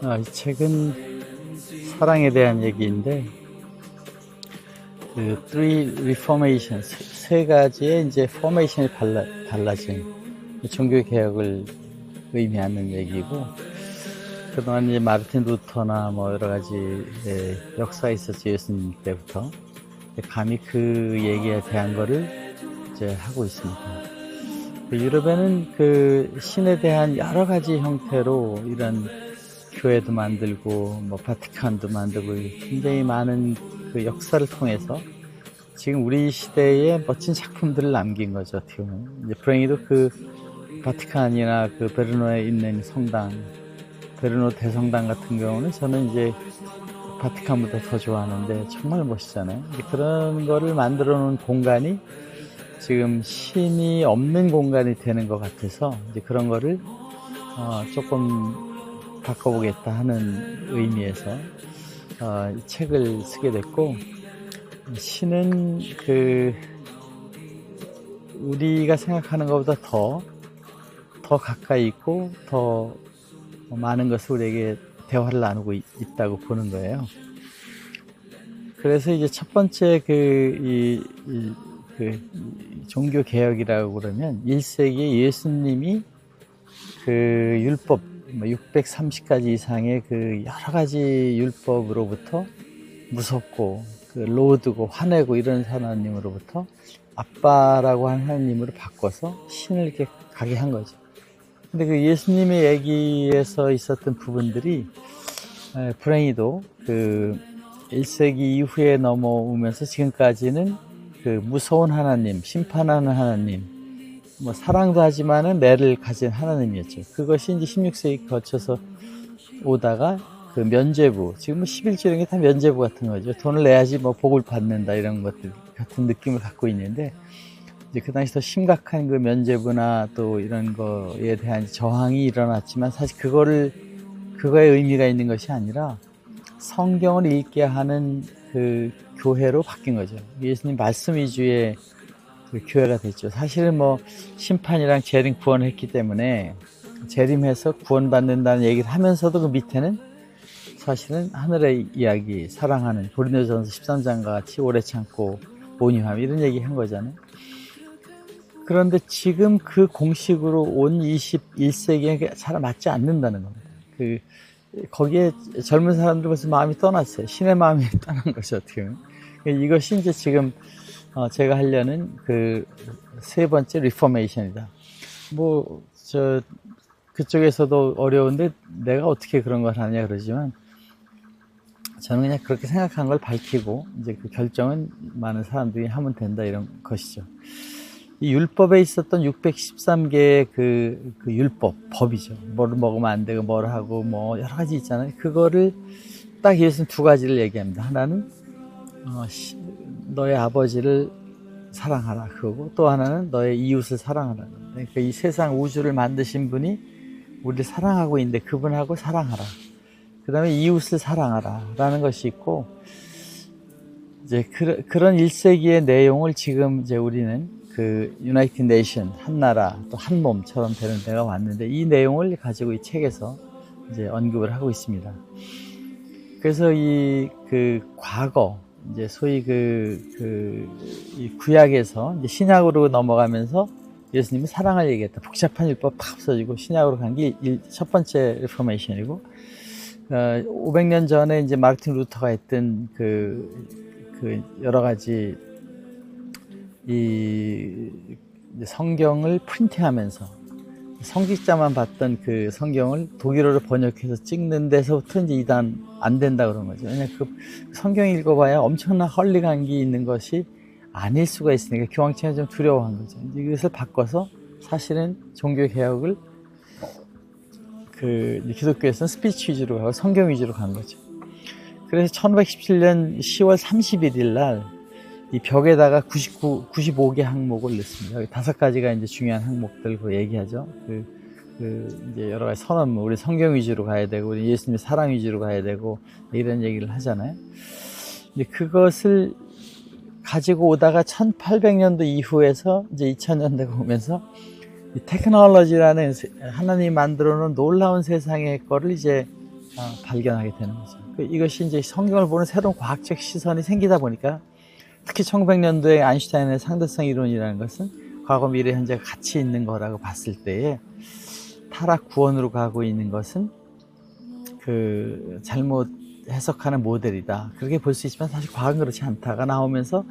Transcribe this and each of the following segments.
이 책은 사랑에 대한 얘기인데, 그 Three Reformations, 세 가지의 이제 포메이션이 달라진 종교 개혁을 의미하는 얘기고, 그동안 이제 마르틴 루터나 뭐 여러 가지 역사가 있었죠. 예수님 때부터. 감히 그 얘기에 대한 거를 이제 하고 있습니다. 유럽에는 그 신에 대한 여러 가지 형태로 이런 교회도 만들고 뭐 바티칸도 만들고 굉장히 많은 그 역사를 통해서 지금 우리 시대에 멋진 작품들을 남긴 거죠. 어떻게 보면 이제 불행히도 그 바티칸이나 그 베르노에 있는 성당, 베르노 대성당 같은 경우는 저는 이제 바티칸보다 더 좋아하는데 정말 멋있잖아요. 그런 거를 만들어 놓은 공간이 지금 신이 없는 공간이 되는 것 같아서 이제 그런 거를 조금 바꿔보겠다 하는 의미에서 이 책을 쓰게 됐고, 신은 그 우리가 생각하는 것보다 더 가까이 있고 더 많은 것을 우리에게 대화를 나누고 있다고 보는 거예요. 그래서 이제 첫 번째 그 종교 개혁이라고 그러면 1세기에 예수님이 그 율법 630가지 이상의 그 여러 가지 율법으로부터 무섭고 그 로드고 화내고 이런 하나님으로부터 아빠라고 하는 하나님으로 바꿔서 신을 이렇게 가게 한 거죠. 근데 그 예수님의 얘기에서 있었던 부분들이 불행히도 그 1세기 이후에 넘어오면서 지금까지는 그 무서운 하나님, 심판하는 하나님, 뭐 사랑도 하지만은 내를 가진 하나님이었죠. 그것이 이제 16세기 거쳐서 오다가 그 면죄부, 지금 11조 이런 게 다 면죄부 같은 거죠. 돈을 내야지 뭐 복을 받는다 이런 것들 같은 느낌을 갖고 있는데, 이제 그 당시 더 심각한 그 면죄부나 또 이런 거에 대한 저항이 일어났지만 사실 그거에 의미가 있는 것이 아니라 성경을 읽게 하는 그 교회로 바뀐 거죠. 예수님 말씀 위주의 그 교회가 됐죠. 사실은 뭐 심판이랑 재림 구원을 했기 때문에 재림해서 구원받는다는 얘기를 하면서도 그 밑에는 사실은 하늘의 이야기, 사랑하는 고린도전서 13장과 같이 오래 참고 온유함 이런 얘기 한 거잖아요. 그런데 지금 그 공식으로 온 21세기에 잘 맞지 않는다는 겁니다. 거기에 젊은 사람들 벌써 마음이 떠났어요. 신의 마음이 떠난 거죠, 어떻게 보면. 이것이 이제 지금 제가 하려는 그 세 번째 리포메이션이다. 그쪽에서도 어려운데 내가 어떻게 그런 걸 하냐 그러지만 저는 그냥 그렇게 생각한 걸 밝히고 이제 그 결정은 많은 사람들이 하면 된다 이런 것이죠. 이 율법에 있었던 613개의 그 율법, 법이죠. 뭐를 먹으면 안 되고 뭘 하고 뭐 여러 가지 있잖아요. 그거를 딱 예수는 두 가지를 얘기합니다. 하나는 너의 아버지를 사랑하라 그거고, 또 하나는 너의 이웃을 사랑하라. 그러니까 이 세상 우주를 만드신 분이 우리를 사랑하고 있는데 그분하고 사랑하라. 그 다음에 이웃을 사랑하라 라는 것이 있고, 이제 그런 1세기의 내용을 지금 이제 우리는 그 유나이티드 네이션, 한 나라 또 한 몸처럼 되는 데가 왔는데 이 내용을 가지고 이 책에서 이제 언급을 하고 있습니다. 그래서 이 과거 이제 소위 이 구약에서 이제 신약으로 넘어가면서 예수님이 사랑을 얘기했다. 복잡한 율법 팍 없어지고 신약으로 간 게 첫 번째 리포메이션이고, 500년 전에 이제 마르틴 루터가 했던 여러 가지 이 성경을 프린팅하면서 성직자만 봤던 그 성경을 독일어로 번역해서 찍는 데서부터 이제 이단 안 된다 그런 거죠. 왜냐면 그 성경 읽어봐야 엄청난 헐리감기 있는 것이 아닐 수가 있으니까 교황청이 좀 두려워한 거죠. 이제 이것을 바꿔서 사실은 종교 개혁을 기독교에서는 스피치 위주로 가고 성경 위주로 간 거죠. 그래서 1517년 10월 31일 날 이 벽에다가 95개 항목을 넣습니다. 여기 5가지가 이제 중요한 항목들 얘기하죠. 이제 여러 가지 선언문, 우리 성경 위주로 가야 되고, 우리 예수님의 사랑 위주로 가야 되고, 이런 얘기를 하잖아요. 이제 그것을 가지고 오다가 1800년도 이후에서 이제 2000년대가 오면서 이 테크놀로지라는 하나님이 만들어 놓은 놀라운 세상의 거를 이제 발견하게 되는 거죠. 이것이 이제 성경을 보는 새로운 과학적 시선이 생기다 보니까 특히 1900년도에 아인슈타인의 상대성 이론이라는 것은 과거, 미래, 현재가 같이 있는 거라고 봤을 때에 타락 구원으로 가고 있는 것은 그 잘못 해석하는 모델이다. 그렇게 볼 수 있지만 사실 과학은 그렇지 않다가 나오면서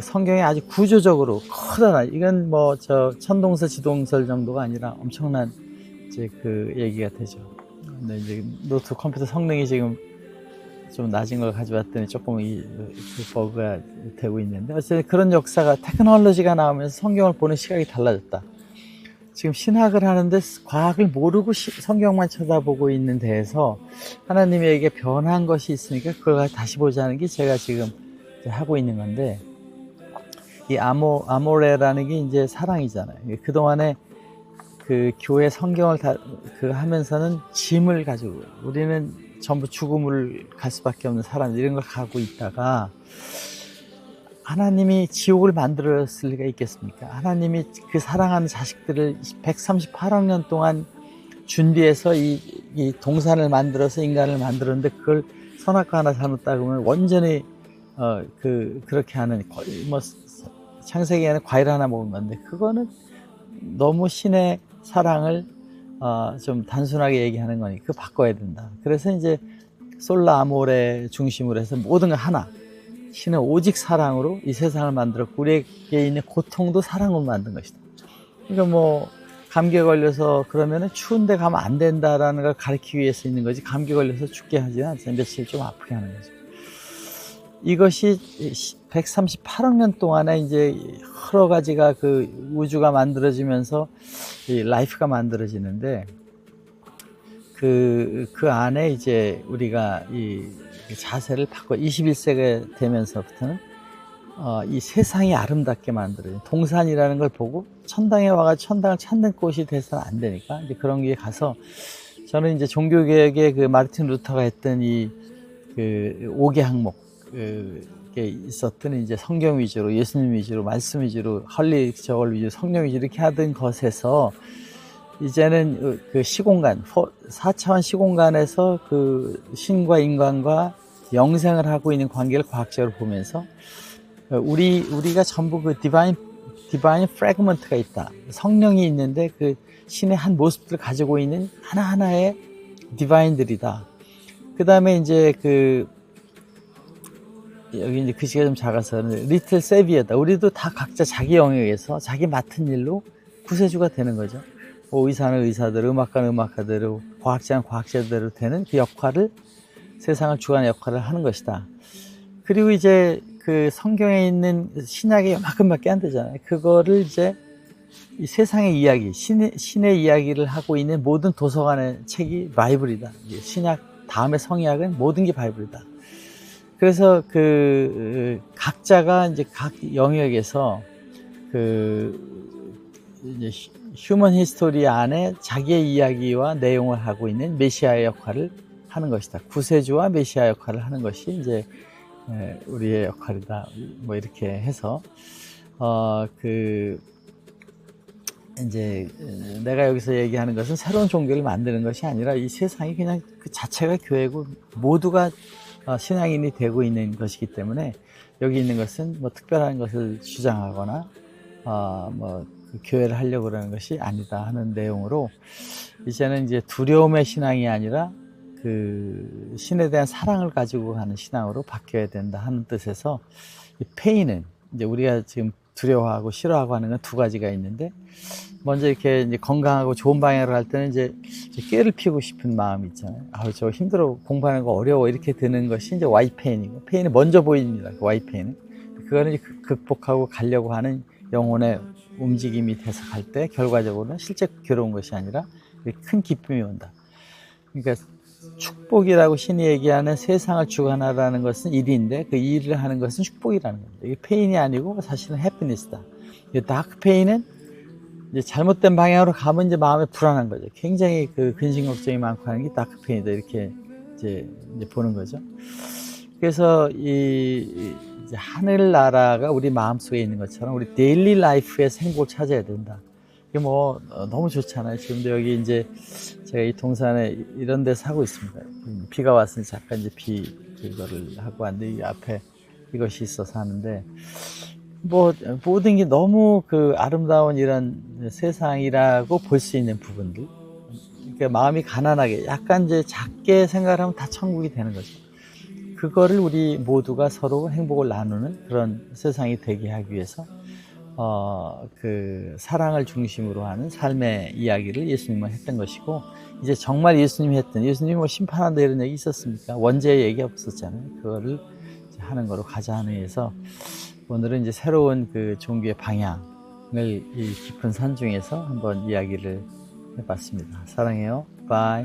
성경에 아주 구조적으로 커다란, 이건 뭐 천동설, 지동설 정도가 아니라 엄청난 이제 그 얘기가 되죠. 근데 이제 노트 컴퓨터 성능이 지금 좀 낮은 걸 가져왔더니 조금 그 버그가 되고 있는데, 어쨌든 그런 역사가, 테크놀로지가 나오면서 성경을 보는 시각이 달라졌다. 지금 신학을 하는데 과학을 모르고 성경만 쳐다보고 있는 데에서 하나님에게 변한 것이 있으니까 그걸 다시 보자는 게 제가 지금 하고 있는 건데, 이 아모레라는 게 이제 사랑이잖아요. 그동안에 그 교회 성경을 하면서는 짐을 가지고, 우리는 전부 죽음을 갈 수밖에 없는 사람, 이런 걸 가고 있다가, 하나님이 지옥을 만들었을 리가 있겠습니까? 하나님이 그 사랑하는 자식들을 138억 년 동안 준비해서 이 동산을 만들어서 인간을 만들었는데, 그걸 선악과 하나 잘못 따르면 완전히 그렇게 하는, 뭐 창세기에는 과일 하나 먹은 건데, 그거는 너무 신의 사랑을 좀 단순하게 얘기하는 거니까 그거 바꿔야 된다. 그래서 이제 솔라 아모레 중심으로 해서 모든 걸 하나, 신은 오직 사랑으로 이 세상을 만들었고 우리에게 있는 고통도 사랑으로 만든 것이다. 그러니까 뭐 감기에 걸려서 그러면은 추운 데 가면 안 된다라는 걸 가르치기 위해서 있는 거지, 감기 걸려서 죽게 하지 않잖아요. 며칠 좀 아프게 하는 거죠. 이것이 138억 년 동안에 이제 여러 가지가 그 우주가 만들어지면서 이 라이프가 만들어지는데, 그 안에 이제 우리가 이 자세를 바꿔 21세기가 되면서부터는 이 세상이 아름답게 만들어진 동산이라는 걸 보고 천당에 와가지고 천당을 찾는 곳이 돼서는 안 되니까, 이제 그런 게 가서, 저는 이제 종교개혁의 그 마르틴 루터가 했던 그 5개 항목, 게 있었던 이제 성경 위주로, 예수님 위주로, 말씀 위주로, 헐리 저걸 위주로, 성령 위주로 이렇게 하던 것에서 이제는 그 시공간, 4차원 시공간에서 그 신과 인간과 영생을 하고 있는 관계를 과학적으로 보면서 우리가 전부 그 디바인 프래그먼트가 있다. 성령이 있는데 그 신의 한 모습들을 가지고 있는 하나하나의 디바인들이다. 그 다음에 이제 여기 이제 글씨가 좀 작아서 리틀 세비어다. 우리도 다 각자 자기 영역에서 자기 맡은 일로 구세주가 되는 거죠. 뭐 의사는 의사대로, 음악가는 음악가대로, 과학자는 과학자대로 되는 그 역할을, 세상을 주관하는 역할을 하는 것이다. 그리고 이제 그 성경에 있는 신약이 요만큼밖에 안 되잖아요. 그거를 이제 이 세상의 이야기, 신의 이야기를 하고 있는 모든 도서관의 책이 바이블이다. 신약 다음에 성약은 모든 게 바이블이다. 그래서 그 각자가 이제 각 영역에서 이제 휴먼 히스토리 안에 자기의 이야기와 내용을 하고 있는 메시아의 역할을 하는 것이다. 구세주와 메시아 역할을 하는 것이 이제 우리의 역할이다. 뭐 이렇게 해서 이제 내가 여기서 얘기하는 것은 새로운 종교를 만드는 것이 아니라 이 세상이 그냥 그 자체가 교회고 모두가 신앙인이 되고 있는 것이기 때문에, 여기 있는 것은 뭐 특별한 것을 주장하거나 그 교회를 하려고 그러는 것이 아니다 하는 내용으로, 이제는 이제 두려움의 신앙이 아니라 그 신에 대한 사랑을 가지고 가는 신앙으로 바뀌어야 된다 하는 뜻에서, 이 페인은 이제 우리가 지금 두려워하고 싫어하고 하는 건 두 가지가 있는데, 먼저 이렇게 이제 건강하고 좋은 방향으로 할 때는 이제 깨를 피우고 싶은 마음이 있잖아요. 저 힘들어, 공부하는 거 어려워, 이렇게 드는 것이 이제 Y 페인이고, 페인이 먼저 보입니다. 그 Y 페인은. 그거는 이제 극복하고 가려고 하는 영혼의 움직임이 돼서 갈 때, 결과적으로는 실제 괴로운 것이 아니라 큰 기쁨이 온다. 그러니까 축복이라고 신이 얘기하는 세상을 주관하라는 것은 일인데, 그 일을 하는 것은 축복이라는 겁니다. 이게 페인이 아니고 사실은 해피니스다. 다크 페인은 이제 잘못된 방향으로 가면 이제 마음에 불안한 거죠. 굉장히 그 근심 걱정이 많고 하는 게 다크 페인이다, 이렇게 이제 보는 거죠. 그래서 이제 하늘나라가 우리 마음속에 있는 것처럼 우리 데일리 라이프에서 행복을 찾아야 된다. 이게 뭐 너무 좋잖아요. 지금도 여기 이제 제가 이 동산에 이런 데 사고 있습니다. 비가 왔으니 잠깐 이제 그거를 하고 왔는데 이 앞에 이것이 있어서 하는데 뭐 모든 게 너무 그 아름다운 이런 세상이라고 볼 수 있는 부분들. 그러니까 마음이 가난하게 약간 이제 작게 생각을 하면 다 천국이 되는 거죠. 그거를 우리 모두가 서로 행복을 나누는 그런 세상이 되게 하기 위해서 그 사랑을 중심으로 하는 삶의 이야기를 예수님은 했던 것이고, 이제 정말 예수님이 했던, 예수님이 뭐 심판한다 이런 얘기 있었습니까? 원죄의 얘기 없었잖아요. 그거를 이제 하는 거로 가자 하는 위해서 오늘은 이제 새로운 그 종교의 방향을 이 깊은 산 중에서 한번 이야기를 해봤습니다. 사랑해요. 바이.